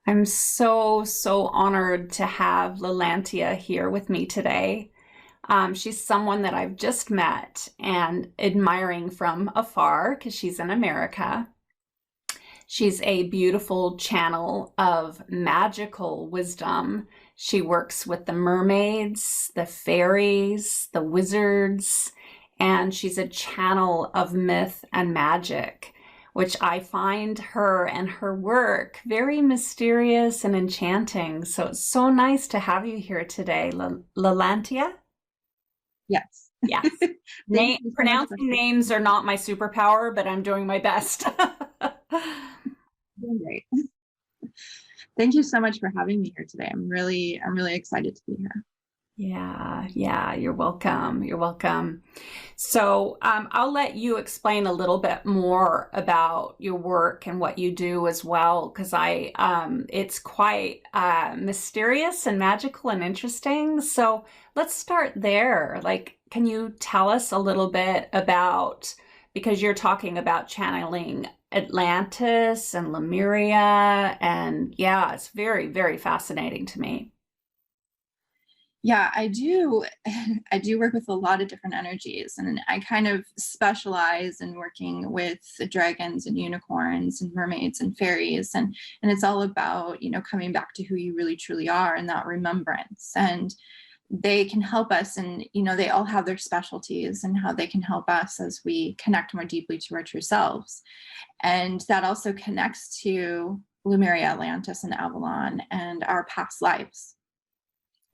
I'm so honored to have Lalantia here with me today. She's someone that I've just met and admiring from afar because she's in America. She's a beautiful channel of magical wisdom. She works with the mermaids, the fairies, the wizards, and she's a channel of myth and magic, which I find her and her work very mysterious and enchanting. So it's so nice to have you here today, Lalantia. Yes. Yes. Thank you so much for Pronouncing names are not my superpower, but I'm doing my best. doing great. Thank you so much for having me here today. I'm really excited to be here. Yeah, you're welcome. You're welcome. So I'll let you explain a little bit more about your work and what you do as well, because it's quite mysterious and magical and interesting. So let's start there. Like, can you tell us a little bit about, because you're talking about channeling Atlantis and Lemuria, and yeah, it's very fascinating to me. Yeah, I do. I do work with a lot of different energies, and I kind of specialize in working with the dragons and unicorns and mermaids and fairies, and it's all about, coming back to who you really truly are and that remembrance. And they can help us, and they all have their specialties and how they can help us as we connect more deeply to our true selves. And that also connects to Lemuria, Atlantis, and Avalon and our past lives,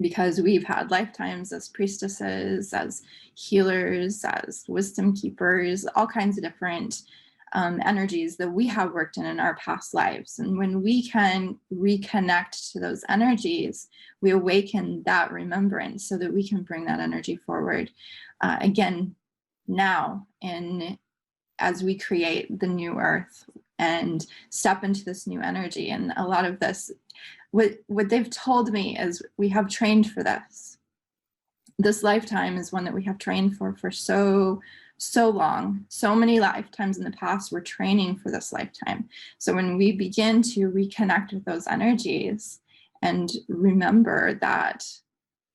because we've had lifetimes as priestesses, as healers, as wisdom keepers, all kinds of different energies that we have worked in our past lives. And when we can reconnect to those energies, we awaken that remembrance so that we can bring that energy forward again now, and as we create the new earth and step into this new energy. And a lot of this, what they've told me is, we have trained for this. This lifetime is one that we have trained for so long. So many lifetimes in the past, we're training for this lifetime. So when we begin to reconnect with those energies and remember that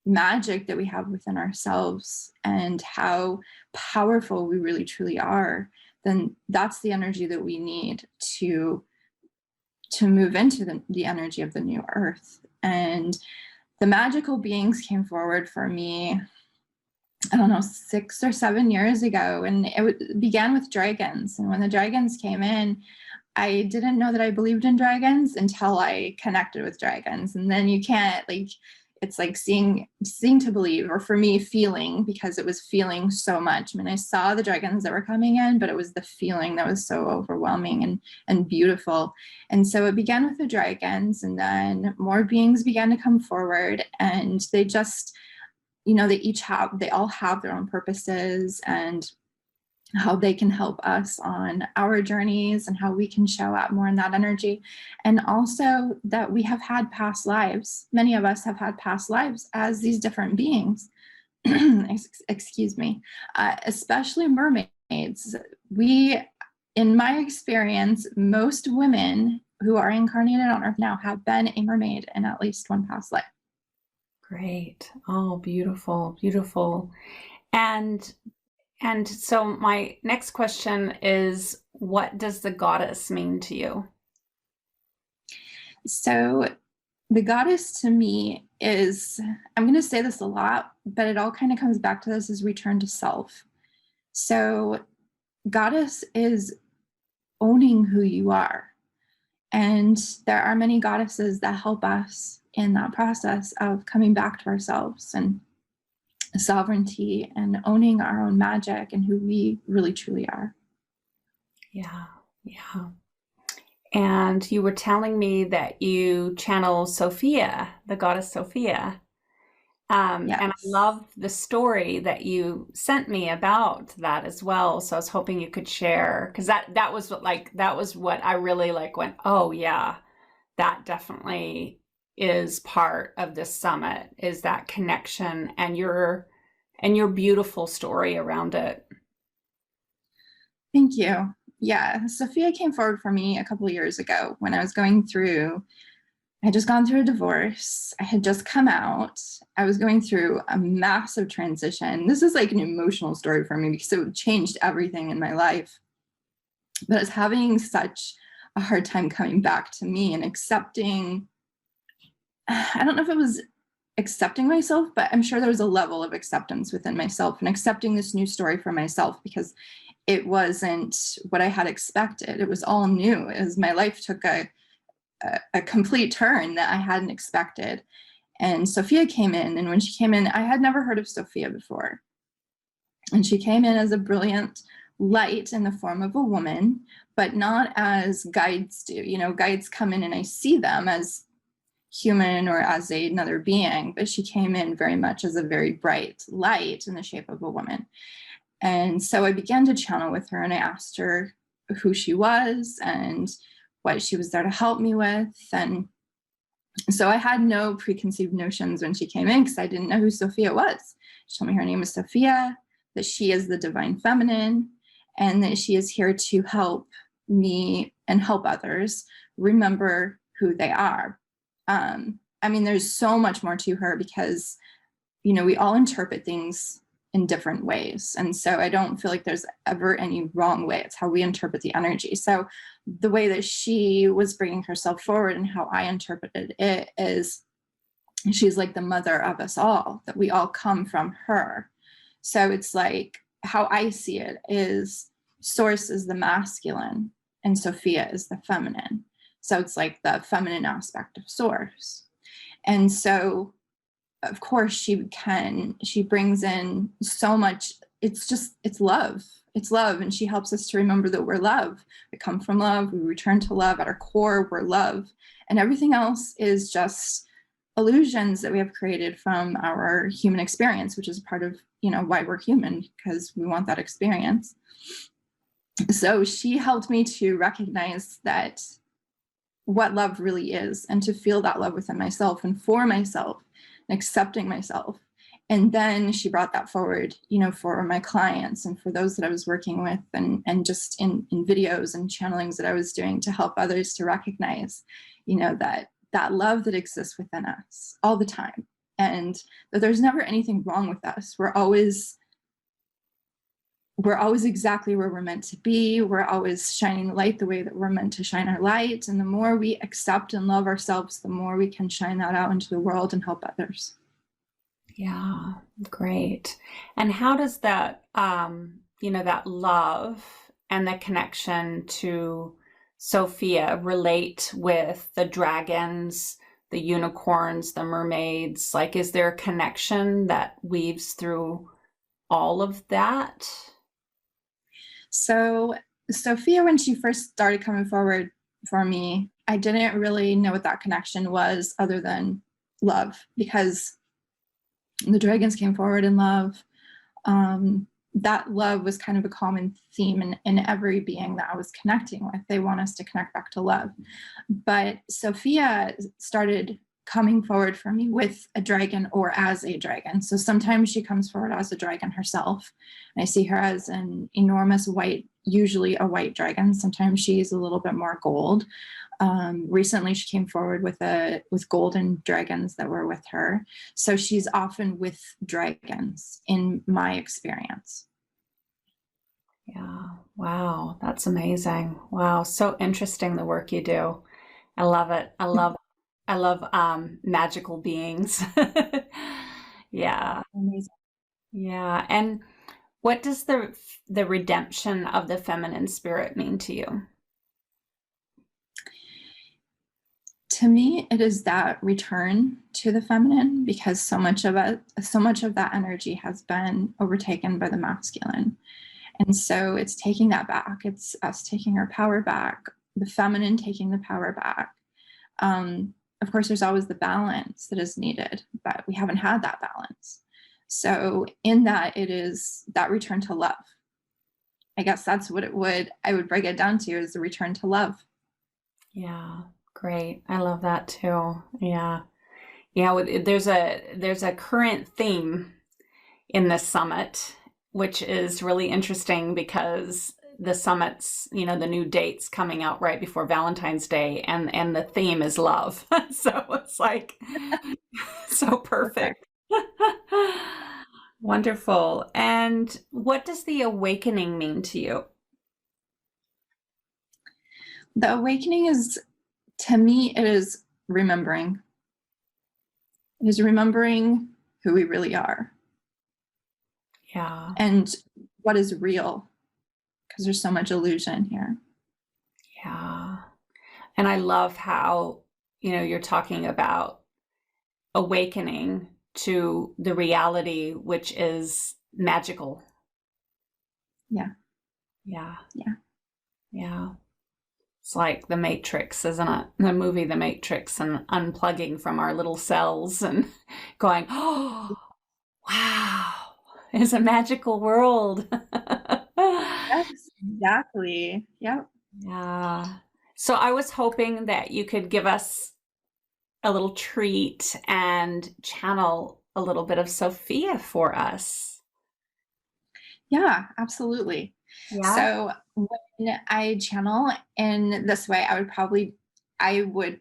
magic that we have within ourselves and how powerful we really truly are, then that's the energy that we need to move into the energy of the new earth. And the magical beings came forward for me, I don't know, 6 or 7 years ago, and it began with dragons. And when the dragons came in, I didn't know that I believed in dragons until I connected with dragons. And then you can't, like, it's like seeing to believe, or for me, feeling, because it was feeling so much. I mean, I saw the dragons that were coming in, but it was the feeling that was so overwhelming and beautiful. And so it began with the dragons, and then more beings began to come forward, and they just, they all have their own purposes and how they can help us on our journeys and how we can show up more in that energy. And also that we have had past lives. Many of us have had past lives as these different beings. Excuse me. Especially mermaids. In my experience, most women who are incarnated on Earth now have been a mermaid in at least one past life. Great. Oh, beautiful. And And so my next question is, what does the goddess mean to you? So the goddess to me is, I'm going to say this a lot, but it all kind of comes back to this, is return to self. So goddess is owning who you are. And there are many goddesses that help us in that process of coming back to ourselves and sovereignty and owning our own magic and who we really truly are. Yeah. And you were telling me that you channel Sophia, the goddess Sophia. And I Yes. love the story that you sent me about that as well. So I was hoping you could share, because that was what I really like went, oh yeah, that definitely is part of this summit, is that connection and your beautiful story around it. Thank you. Yeah, Sophia came forward for me a couple of years ago when I was going through I had just gone through a divorce. I had just come out. I was going through a massive transition. This is like an emotional story for me because it changed everything in my life. But I was having such a hard time coming back to me and accepting. I don't know if it was accepting myself, but I'm sure there was a level of acceptance within myself and accepting this new story for myself, because it wasn't what I had expected. It was all new. As my life took a complete turn that I hadn't expected. And Sophia came in, and when she came in, I had never heard of Sophia before. And she came in as a brilliant light in the form of a woman, but not as guides do. You know, guides come in and I see them as human or as another being, but she came in very much as a very bright light in the shape of a woman. And so I began to channel with her, and I asked her who she was and what she was there to help me with. And so I had no preconceived notions when she came in, because I didn't know who Sophia was. She told me her name is Sophia, that she is the divine feminine, and that she is here to help me and help others remember who they are. I mean, there's so much more to her, because, you know, we all interpret things in different ways. And so I don't feel like there's ever any wrong way. It's how we interpret the energy. So the way that she was bringing herself forward and how I interpreted it is she's like the mother of us all, that we all come from her. So it's like, how I see it is Source is the masculine and Sophia is the feminine. So it's like the feminine aspect of Source. And so, of course, she brings in so much. It's love. It's love. And she helps us to remember that we're love. We come from love. We return to love. At our core, we're love. And everything else is just illusions that we have created from our human experience, which is part of, you know, why we're human, because we want that experience. So she helped me to recognize that what love really is, and to feel that love within myself and for myself, and accepting myself. And then she brought that forward, you know, for my clients and for those that I was working with, and just in videos and channelings that I was doing to help others to recognize, you know, that love that exists within us all the time, and that there's never anything wrong with us. We're always exactly where we're meant to be. We're always shining the light the way that we're meant to shine our light. And the more we accept and love ourselves, the more we can shine that out into the world and help others. Yeah, great. And how does that, you know, that love and the connection to Sophia relate with the dragons, the unicorns, the mermaids? Like, is there a connection that weaves through all of that? So Sophia, when she first started coming forward for me, I didn't really know what that connection was other than love, because the dragons came forward in love. That love was kind of a common theme in every being that I was connecting with. They want us to connect back to love. But Sophia started coming forward for me with a dragon or as a dragon. So sometimes she comes forward as a dragon herself, and I see her as an enormous white, usually a white dragon. Sometimes she's a little bit more gold. Recently she came forward with golden dragons that were with her. So she's often with dragons in my experience. Yeah. Wow. That's amazing. Wow. So interesting, the work you do. I love it. I love magical beings. Yeah. Amazing. Yeah. And what does the redemption of the feminine spirit mean to you? To me, it is that return to the feminine, because so much of that energy has been overtaken by the masculine. And so it's taking that back. It's us taking our power back, the feminine taking the power back. Of course, there's always the balance that is needed, but we haven't had that balance. So in that, it is that return to love. I guess that's what I would break it down to, is the return to love. Yeah, great. I love that too. Yeah. Yeah, there's a current theme in this summit, which is really interesting, because the summits, you know, the new dates coming out right before Valentine's Day, and the theme is love. So it's like so perfect. Wonderful. And what does the awakening mean to you? The awakening is, to me, it is remembering. It is remembering who we really are. Yeah. And what is real, because there's so much illusion here. Yeah. And I love how, you know, you're talking about awakening to the reality, which is magical. Yeah. Yeah. Yeah. Yeah. It's like The Matrix, isn't it? The movie The Matrix, and unplugging from our little cells and going, oh, wow, it's a magical world. Yes, exactly. Yep. Yeah. So I was hoping that you could give us a little treat and channel a little bit of Sophia for us. Yeah, absolutely. Yeah. So when I channel in this way, I would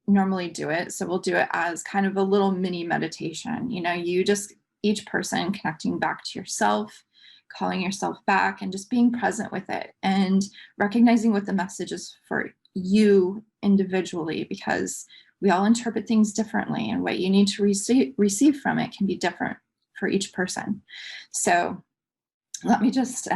normally do it. So we'll do it as kind of a little mini meditation. You know, each person connecting back to yourself, calling yourself back, and just being present with it and recognizing what the message is for you individually, because we all interpret things differently, and what you need to receive from it can be different for each person. So let me just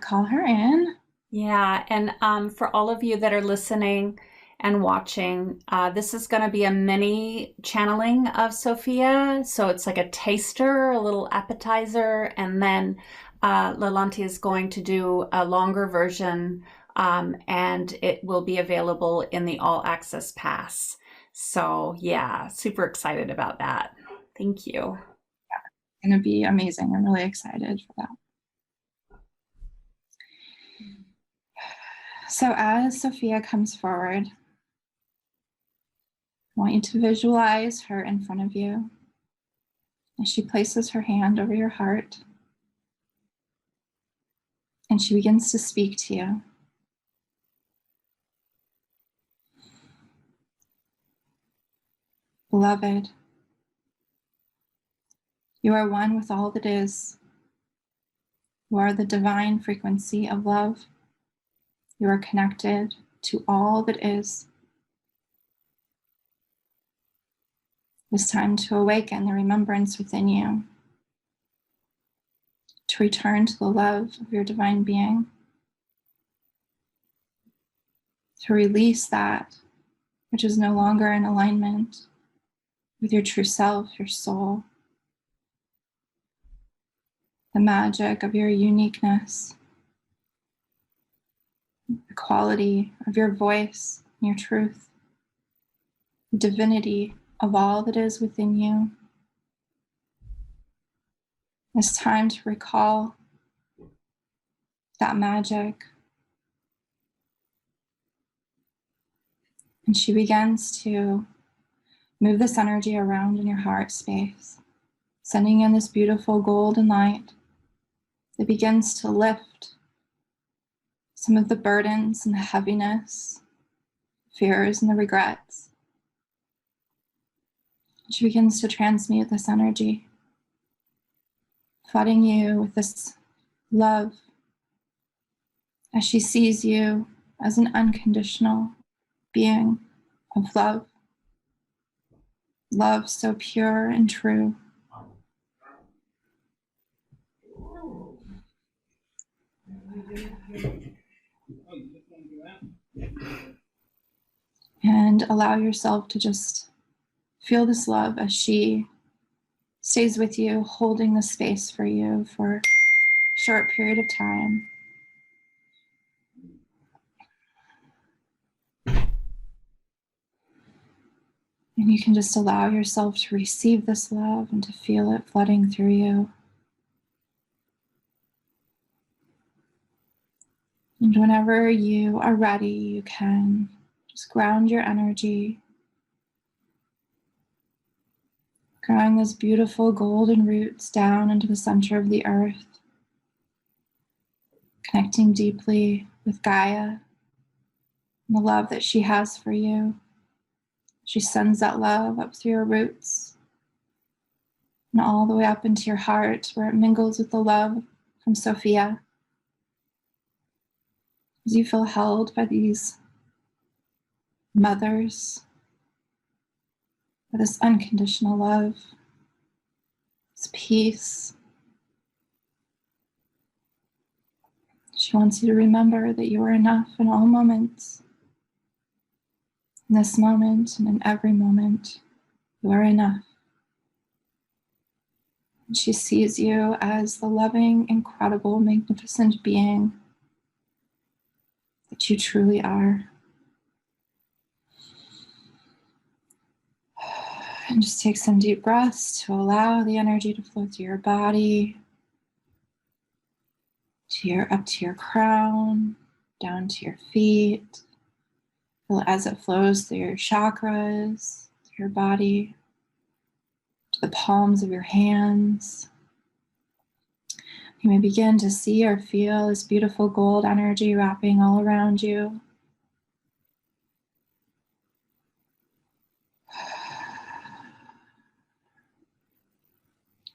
call her in. Yeah. And for all of you that are listening and watching, this is going to be a mini channeling of Sophia. So it's like a taster, a little appetizer, and then Lalantia is going to do a longer version, and it will be available in the All Access Pass. So yeah, super excited about that. Thank you. It's going to be amazing. I'm really excited for that. So as Sophia comes forward, I want you to visualize her in front of you as she places her hand over your heart and she begins to speak to you. Beloved, you are one with all that is. You are the divine frequency of love. You are connected to all that is. It's time to awaken the remembrance within you, to return to the love of your divine being, to release that which is no longer in alignment with your true self, your soul, the magic of your uniqueness, the quality of your voice, your truth, the divinity of all that is within you. It's time to recall that magic. And she begins to move this energy around in your heart space, sending in this beautiful golden light that begins to lift some of the burdens and the heaviness, fears and the regrets. She begins to transmute this energy, flooding you with this love as she sees you as an unconditional being of love, love so pure and true. And allow yourself to just feel this love as she stays with you, holding the space for you for a short period of time. And you can just allow yourself to receive this love and to feel it flooding through you. And whenever you are ready, you can just ground your energy, growing those beautiful golden roots down into the center of the earth, connecting deeply with Gaia and the love that she has for you. She sends that love up through your roots and all the way up into your heart, where it mingles with the love from Sophia. As you feel held by these mothers, by this unconditional love, this peace. She wants you to remember that you are enough in all moments. In this moment and in every moment, you are enough. And she sees you as the loving, incredible, magnificent being that you truly are. And just take some deep breaths to allow the energy to flow through your body, up to your crown, down to your feet. Feel as it flows through your chakras, through your body, to the palms of your hands. You may begin to see or feel this beautiful gold energy wrapping all around you.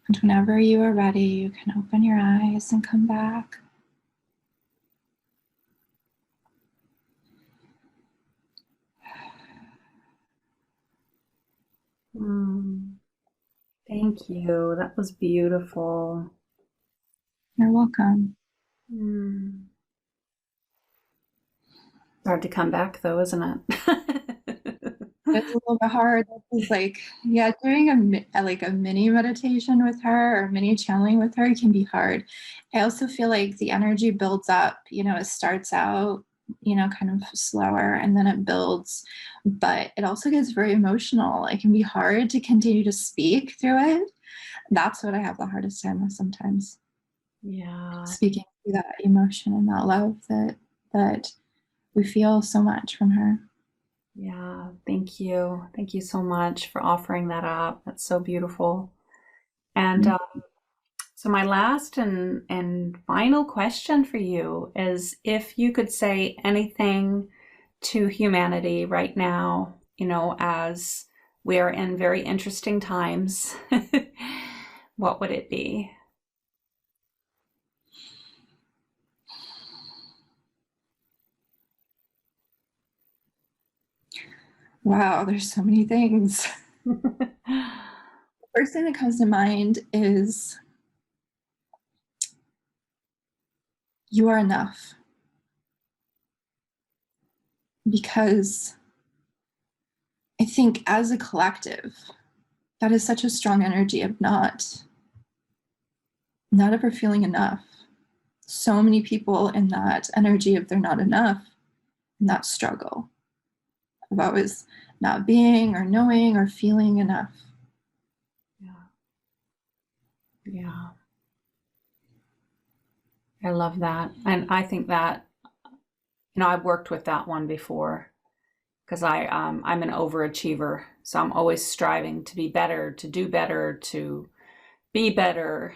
And whenever you are ready, you can open your eyes and come back. Thank you. That was beautiful. You're welcome. Hard to come back though, isn't it? It's a little bit hard. It's like, yeah, doing a mini meditation with her or mini channeling with her can be hard. I also feel like the energy builds up. It starts out, kind of slower, and then it builds, but it also gets very emotional. It can be hard to continue to speak through it. That's what I have the hardest time with sometimes. Yeah. Speaking through that emotion and that love that we feel so much from her. Yeah, thank you. Thank you so much for offering that up. That's so beautiful. And so my last and final question for you is, if you could say anything to humanity right now, as we are in very interesting times, what would it be? Wow, there's so many things. The first thing that comes to mind is you are enough. Because I think as a collective, that is such a strong energy of not ever feeling enough. So many people in that energy of they're not enough, and that struggle of always not being or knowing or feeling enough. Yeah. I love that. And I think that, I've worked with that one before, because I'm an overachiever. So I'm always striving to be better, to do better, to be better,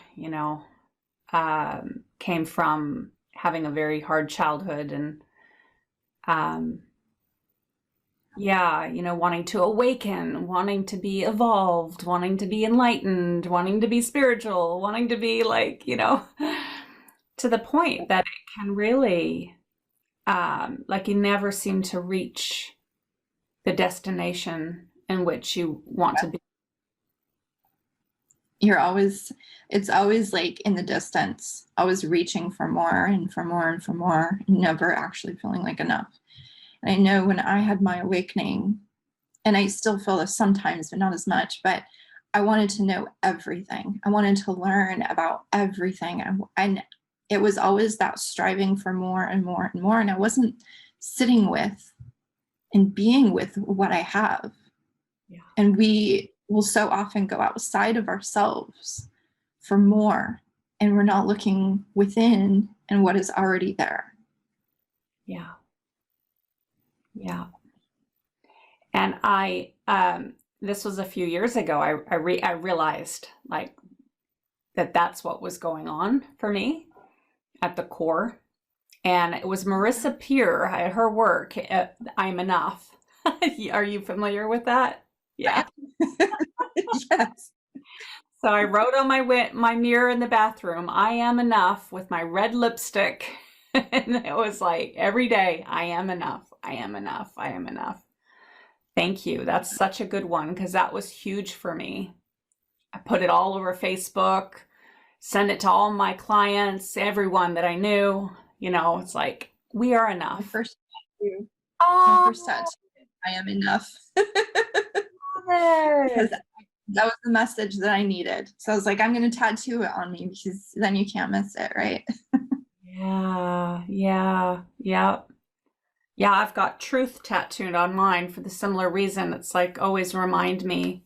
came from having a very hard childhood and, wanting to awaken, wanting to be evolved, wanting to be enlightened, wanting to be spiritual, wanting to be to the point that it can really, you never seem to reach the destination in which you want to be. It's always like in the distance, always reaching for more and for more and for more, never actually feeling like enough. And I know when I had my awakening, and I still feel this sometimes, but not as much, but I wanted to know everything. I wanted to learn about everything. And it was always that striving for more and more and more. And I wasn't sitting with and being with what I have. Yeah. And we will so often go outside of ourselves for more, and we're not looking within and what is already there. Yeah. Yeah. And I, this was a few years ago, I realized that's what was going on for me at the core. And it was Marissa Peer, her work, I'm Enough. Are you familiar with that? Yeah. Yes. So I wrote on my mirror in the bathroom, I am enough, with my red lipstick. And it was like every day, I am enough, I am enough, I am enough. Thank you. That's such a good one because that was huge for me. I put it all over Facebook, send it to all my clients, everyone that I knew. You know, it's like, we are My enough. first tattoo, Oh, I am enough. love Because it. that was the message that I needed. So I was like, I'm going to tattoo it on me because then you can't miss it, right? Yeah, yeah, yeah. Yeah, I've got truth tattooed on mine for the similar reason. It's like always remind me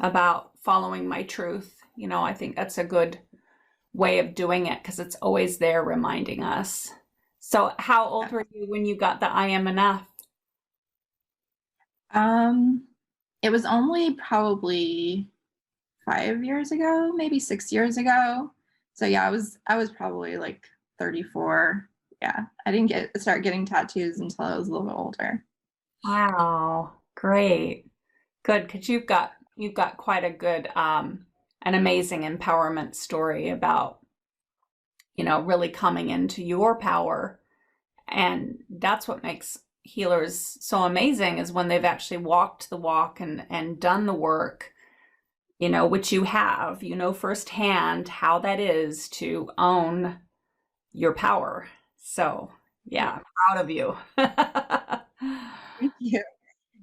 about following my truth. You know, I think that's a good way of doing it because it's always there reminding us. So, how old were you when you got the I am enough? It was only probably 5 years ago, maybe 6 years ago. So yeah, I was probably like 34. Yeah, I didn't start getting tattoos until I was a little bit older. Wow, great. Good, because you've got quite a good an amazing empowerment story about, really coming into your power. And that's what makes healers so amazing is when they've actually walked the walk and done the work, which you have, firsthand how that is to own your power. So, yeah, I'm proud of you. Thank you.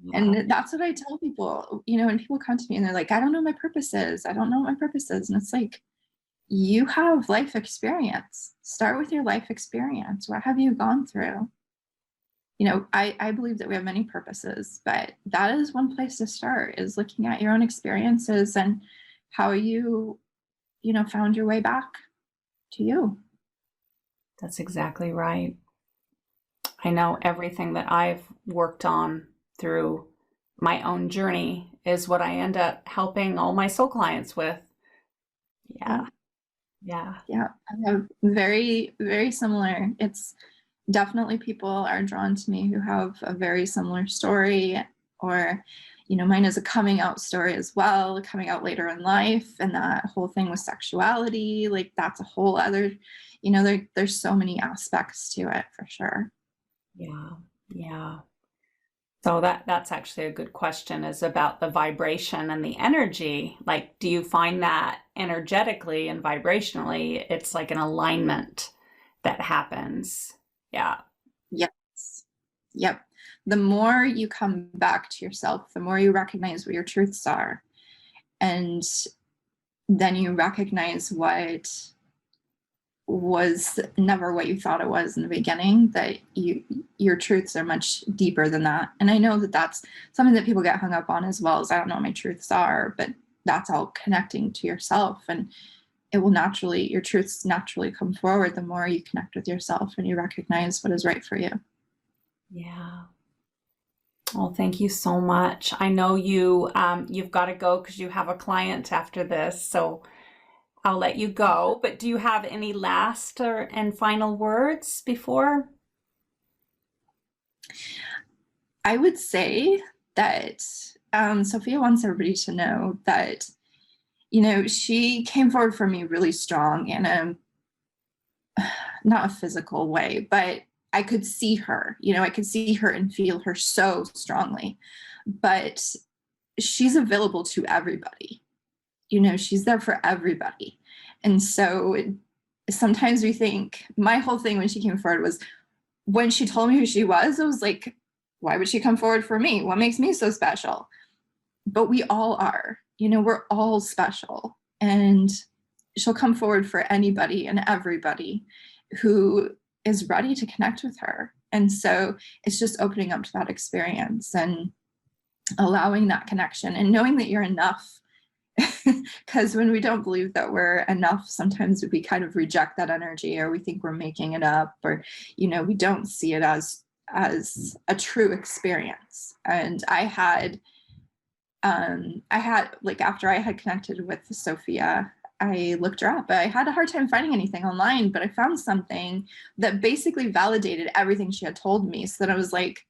Yeah. And that's what I tell people, when people come to me and they're like, I don't know what my purpose is. I don't know what my purpose is. And it's like, you have life experience. Start with your life experience. What have you gone through? I believe that we have many purposes, but that is one place to start, is looking at your own experiences and how you found your way back to you. That's exactly right. I know everything that I've worked on through my own journey is what I end up helping all my soul clients with. Yeah. Yeah. Yeah. Yeah. I have very, very similar. It's definitely people are drawn to me who have a very similar story, or, mine is a coming out story as well, coming out later in life. And that whole thing with sexuality, like that's a whole other, there's so many aspects to it for sure. Yeah. Yeah. So that's actually a good question, is about the vibration and the energy. Like, do you find that energetically and vibrationally, it's like an alignment that happens? Yeah. Yes. Yep. The more you come back to yourself, the more you recognize what your truths are. And then you recognize what was never what you thought it was in the beginning, that your truths are much deeper than that. And I know that that's something that people get hung up on as well, as I don't know what my truths are, but that's all connecting to yourself. And your truths naturally come forward the more you connect with yourself and you recognize what is right for you. Yeah. Well, thank you so much. I know you've got to go because you have a client after this, so I'll let you go. But do you have any last and final words before? I would say that Sophia wants everybody to know that, she came forward for me really strong in not a physical way, but I could see her, I could see her and feel her so strongly. But she's available to everybody. She's there for everybody. And so sometimes we think, my whole thing when she came forward was, when she told me who she was, I was like, why would she come forward for me? What makes me so special? But we all are, we're all special. And she'll come forward for anybody and everybody who is ready to connect with her. And so it's just opening up to that experience and allowing that connection and knowing that you're enough. Because when we don't believe that we're enough, sometimes we kind of reject that energy, or we think we're making it up, or we don't see it as a true experience. And I had like, after I had connected with Sophia, I looked her up. I had a hard time finding anything online, but I found something that basically validated everything she had told me. So that I was like,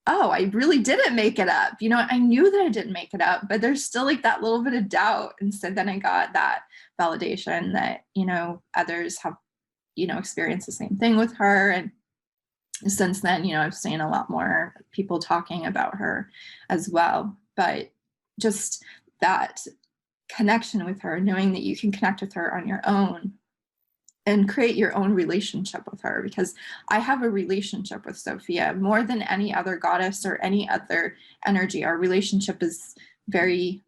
oh, I really didn't make it up. You know, I knew that I didn't make it up, but there's still like that little bit of doubt. And so then I got that validation that, you know, others have, you know, experienced the same thing with her. And since then, you know, I've seen a lot more people talking about her as well. But just that connection with her, knowing that you can connect with her on your own and create your own relationship with her, because I have a relationship with Sophia more than any other goddess or any other energy. Our relationship is very,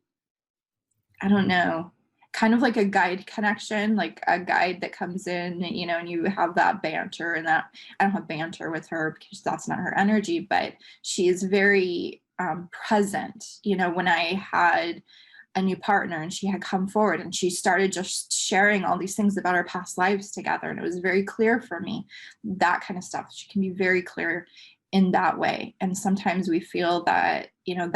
I don't know, kind of like a guide connection, like a guide that comes in, you know, and you have that banter. And that I don't have banter with her because that's not her energy, but she is very present. You know, when I had a new partner and she had come forward and she started just sharing all these things about our past lives together, and it was very clear for me, that kind of stuff. She can be very clear in that way. And sometimes we feel that, you know,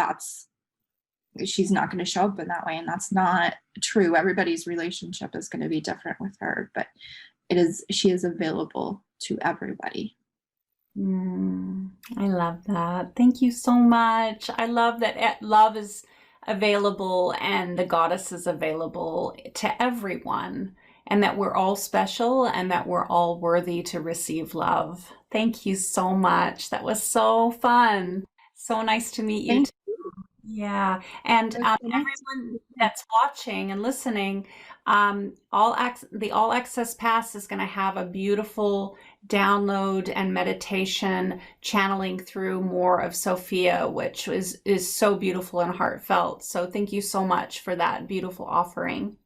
she's not going to show up in that way, and that's not true. Everybody's relationship is going to be different with her, but she is available to everybody. I love that. Thank you so much. I love that love is available and the goddess is available to everyone, and that we're all special and that we're all worthy to receive love. Thank you so much. That was so fun. So nice to meet you. Thank Yeah. And everyone that's watching and listening, the All Access Pass is going to have a beautiful download and meditation channeling through more of Sophia, which is so beautiful and heartfelt. So thank you so much for that beautiful offering.